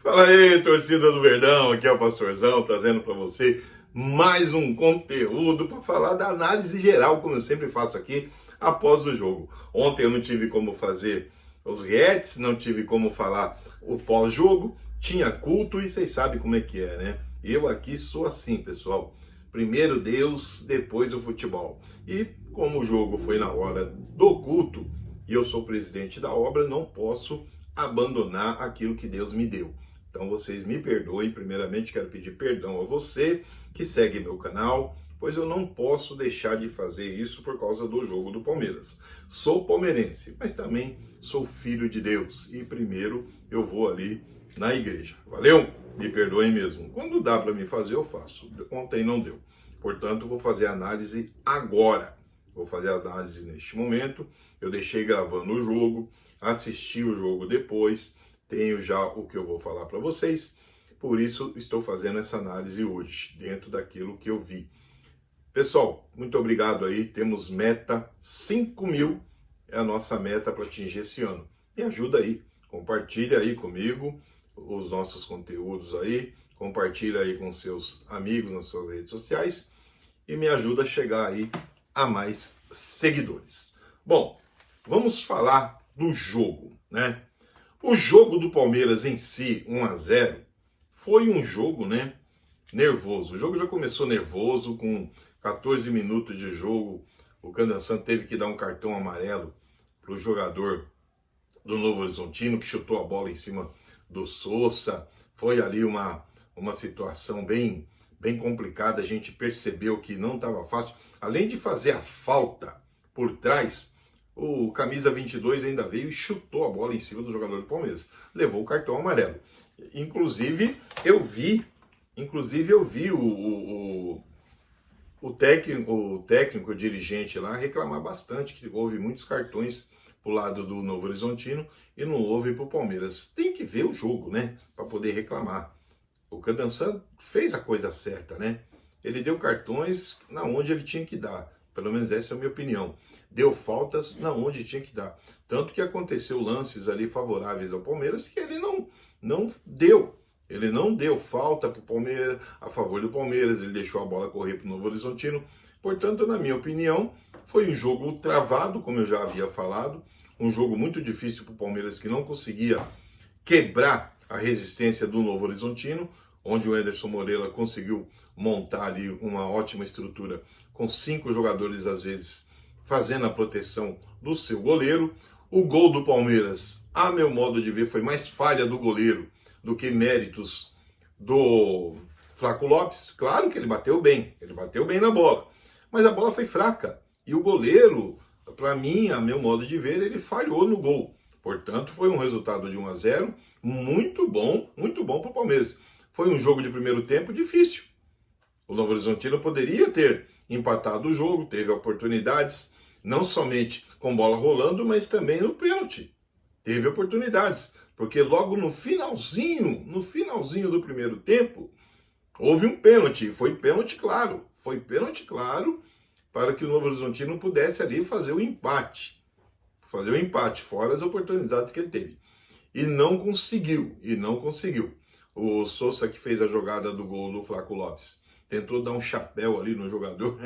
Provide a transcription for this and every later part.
Fala aí, torcida do Verdão, aqui é o Pastorzão, trazendo para você mais um conteúdo para falar da análise geral, como eu sempre faço aqui após o jogo. Ontem eu não tive como fazer os reacts, não tive como falar o pós-jogo, tinha culto e vocês sabem como é que é, né? Eu aqui sou assim, pessoal. Primeiro Deus, depois o futebol. E como o jogo foi na hora do culto e eu sou presidente da obra, não posso abandonar aquilo que Deus me deu. Então vocês me perdoem, primeiramente quero pedir perdão a você que segue meu canal, pois eu não posso deixar de fazer isso por causa do jogo do Palmeiras. Sou palmeirense, mas também sou filho de Deus e primeiro eu vou ali na igreja. Valeu? Me perdoem mesmo. Quando dá para me fazer, eu faço. Ontem não deu. Portanto, vou fazer a análise agora. Vou fazer a análise neste momento. Eu deixei gravando o jogo, assisti o jogo depois, tenho já o que eu vou falar para vocês, por isso estou fazendo essa análise hoje, dentro daquilo que eu vi. Pessoal, muito obrigado aí, temos meta 5.000, é a nossa meta para atingir esse ano. Me ajuda aí, compartilha aí comigo os nossos conteúdos aí, compartilha aí com seus amigos nas suas redes sociais e me ajuda a chegar aí a mais seguidores. Bom, vamos falar do jogo, né? O jogo do Palmeiras em si, 1-0, foi um jogo, né, nervoso. O jogo já começou nervoso, com 14 minutos de jogo, o Candanção teve que dar um cartão amarelo para o jogador do Novo Horizontino, que chutou a bola em cima do Sousa. Foi ali uma situação bem complicada, a gente percebeu que não estava fácil. Além de fazer a falta por trás, o camisa 22 ainda veio e chutou a bola em cima do jogador do Palmeiras. Levou o cartão amarelo. Inclusive, eu vi o dirigente lá reclamar bastante, que houve muitos cartões pro lado do Novo Horizontino e não houve pro Palmeiras. Tem que ver o jogo, né, para poder reclamar. O Candanção fez a coisa certa, né? Ele deu cartões na onde ele tinha que dar. Pelo menos essa é a minha opinião. Deu faltas na onde tinha que dar. Tanto que aconteceu lances ali favoráveis ao Palmeiras que ele não deu. Ele não deu falta para o Palmeiras, a favor do Palmeiras, ele deixou a bola correr para o Novo Horizontino. Portanto, na minha opinião, foi um jogo travado, como eu já havia falado, um jogo muito difícil para o Palmeiras, que não conseguia quebrar a resistência do Novo Horizontino, onde o Anderson Moreira conseguiu montar ali uma ótima estrutura com 5 jogadores, às vezes, fazendo a proteção do seu goleiro. O gol do Palmeiras, a meu modo de ver, foi mais falha do goleiro do que méritos do Flaco Lopes. Claro que ele bateu bem na bola, mas a bola foi fraca. E o goleiro, para mim, a meu modo de ver, ele falhou no gol. Portanto, foi um resultado de 1-0, muito bom para o Palmeiras. Foi um jogo de primeiro tempo difícil. O Novo Horizontino poderia ter empatado o jogo, teve oportunidades, não somente com bola rolando, mas também no pênalti. Teve oportunidades, porque logo no finalzinho do primeiro tempo, houve um pênalti, foi pênalti claro para que o Novo Horizontino pudesse ali fazer o empate, fora as oportunidades que ele teve. E não conseguiu. O Sousa, que fez a jogada do gol do Flaco Lopes, tentou dar um chapéu ali no jogador,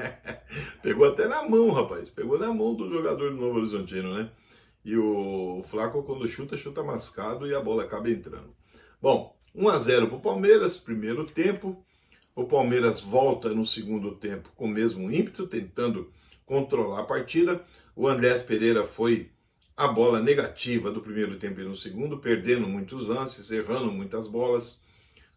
pegou até na mão, rapaz, pegou na mão do jogador do Novo Horizontino, né? E o Flaco, quando chuta mascado e a bola acaba entrando. Bom, 1-0 para o Palmeiras, primeiro tempo. O Palmeiras volta no segundo tempo com o mesmo ímpeto, tentando controlar a partida. O Andrés Pereira foi a bola negativa do primeiro tempo e no segundo, perdendo muitos lances, errando muitas bolas.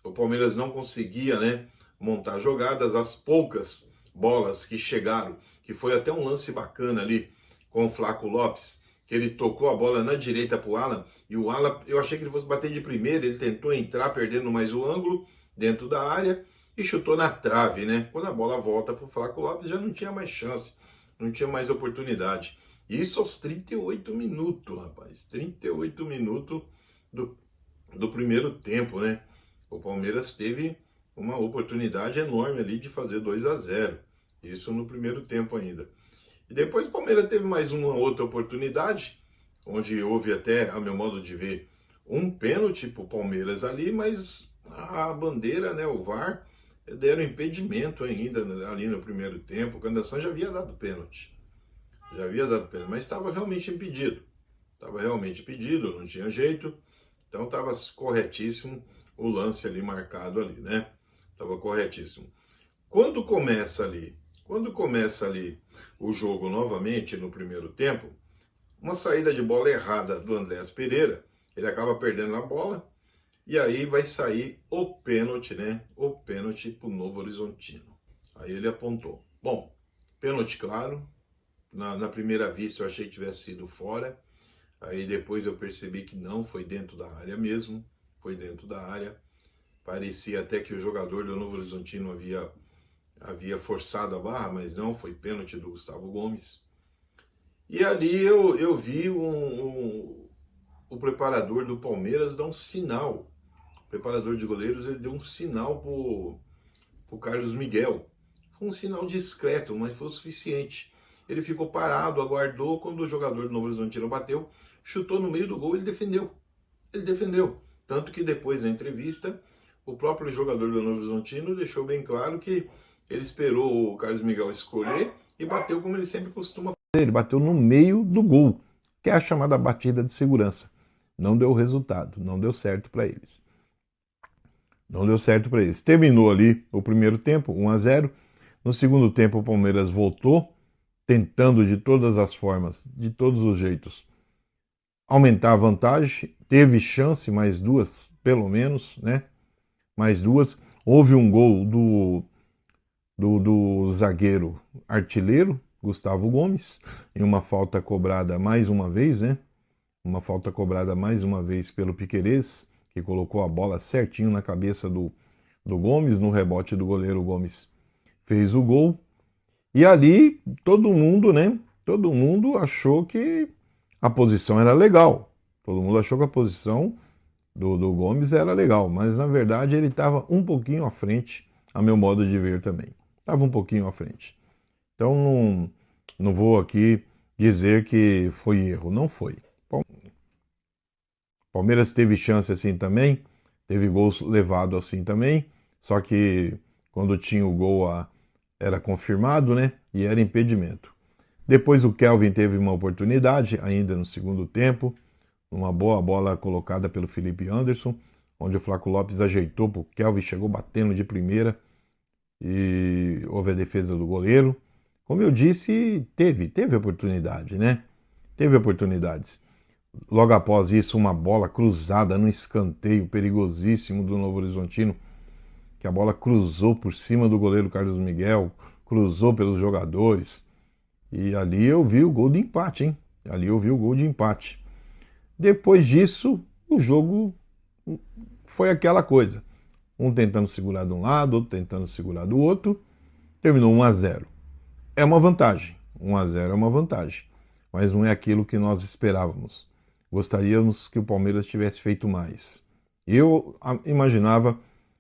O Palmeiras não conseguia, né, montar jogadas. As poucas bolas que chegaram, que foi até um lance bacana ali com o Flaco Lopes, que ele tocou a bola na direita para o Alan, e o Alan, eu achei que ele fosse bater de primeira, ele tentou entrar perdendo mais o ângulo dentro da área e chutou na trave, né? Quando a bola volta para o Flaco Lopes, já não tinha mais chance, não tinha mais oportunidade. Isso aos 38 minutos, rapaz. 38 minutos do primeiro tempo, né? O Palmeiras teve uma oportunidade enorme ali de fazer 2-0. Isso no primeiro tempo ainda. E depois o Palmeiras teve mais uma outra oportunidade, onde houve até, a meu modo de ver, um pênalti para o Palmeiras ali, mas a bandeira, né, o VAR, deram impedimento ainda ali no primeiro tempo. O Candação já havia dado pênalti. Já havia dado pênalti, mas estava realmente impedido. Estava realmente impedido, não tinha jeito. Então estava corretíssimo o lance ali marcado ali, né? Estava corretíssimo. Quando começa ali o jogo novamente no primeiro tempo, uma saída de bola errada do Andréas Pereira, ele acaba perdendo a bola, e aí vai sair o pênalti, né? O pênalti para o Novo Horizontino. Aí ele apontou. Bom, pênalti claro. Na primeira vista eu achei que tivesse sido fora. Aí depois eu percebi que não, foi dentro da área mesmo. Foi dentro da área. Parecia até que o jogador do Novo Horizontino havia forçado a barra, mas não, foi pênalti do Gustavo Gomes. E ali eu vi o preparador do Palmeiras dar um sinal. O preparador de goleiros, ele deu um sinal pro Carlos Miguel. Foi um sinal discreto, mas foi o suficiente. Ele ficou parado, aguardou, quando o jogador do Novo Horizontino bateu, chutou no meio do gol, ele defendeu. Ele defendeu. Tanto que depois, na entrevista, o próprio jogador do Novo Horizontino deixou bem claro que ele esperou o Carlos Miguel escolher e bateu como ele sempre costuma fazer. Ele bateu no meio do gol, que é a chamada batida de segurança. Não deu resultado, não deu certo para eles. Não deu certo para eles. Terminou ali o primeiro tempo, 1-0. No segundo tempo, o Palmeiras voltou, tentando de todas as formas, de todos os jeitos, aumentar a vantagem. Teve chance, mais duas, pelo menos, né? Mais duas. Houve um gol do zagueiro artilheiro, Gustavo Gomes, em uma falta cobrada mais uma vez, né? Uma falta cobrada mais uma vez pelo Piquerez, que colocou a bola certinho na cabeça do Gomes, no rebote do goleiro. Gomes fez o gol. E ali todo mundo, né? Todo mundo achou que a posição era legal. Todo mundo achou que a posição do Gomes era legal, mas na verdade ele estava um pouquinho à frente, a meu modo de ver também. Estava um pouquinho à frente. Então não vou aqui dizer que foi erro, não foi. Palmeiras teve chance assim também, teve gols levado assim também, só que quando tinha o gol era confirmado, né? E era impedimento. Depois o Kelvin teve uma oportunidade, ainda no segundo tempo, uma boa bola colocada pelo Felipe Anderson, onde o Flaco Lopes ajeitou para o Kelvin, chegou batendo de primeira e houve a defesa do goleiro. Como eu disse, teve oportunidade, né? Teve oportunidades. Logo após isso, uma bola cruzada no escanteio perigosíssimo do Novo Horizontino, que a bola cruzou por cima do goleiro Carlos Miguel, cruzou pelos jogadores. E ali eu vi o gol de empate, hein? Ali eu vi o gol de empate. Depois disso, o jogo foi aquela coisa. Um tentando segurar de um lado, outro tentando segurar do outro. Terminou 1-0. É uma vantagem. 1-0 é uma vantagem. Mas não é aquilo que nós esperávamos. Gostaríamos que o Palmeiras tivesse feito mais. Eu imaginava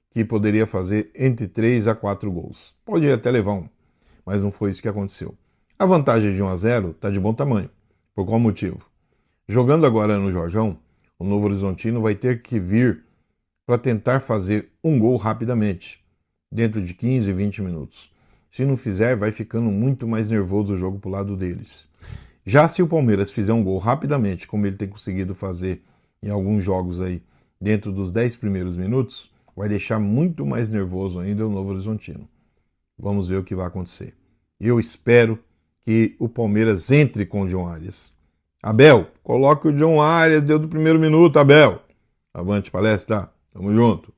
que poderia fazer entre 3 a 4 gols. Pode até levar um, mas não foi isso que aconteceu. A vantagem de 1-0 está de bom tamanho. Por qual motivo? Jogando agora no Jorjão, o Novo Horizontino vai ter que vir para tentar fazer um gol rapidamente, dentro de 15, 20 minutos. Se não fizer, vai ficando muito mais nervoso o jogo para o lado deles. Já se o Palmeiras fizer um gol rapidamente, como ele tem conseguido fazer em alguns jogos aí, dentro dos 10 primeiros minutos, vai deixar muito mais nervoso ainda o Novo Horizontino. Vamos ver o que vai acontecer. Eu espero que o Palmeiras entre com o John Arias. Abel, coloque o John Arias, deu do primeiro minuto, Abel. Avante palestra, tamo junto.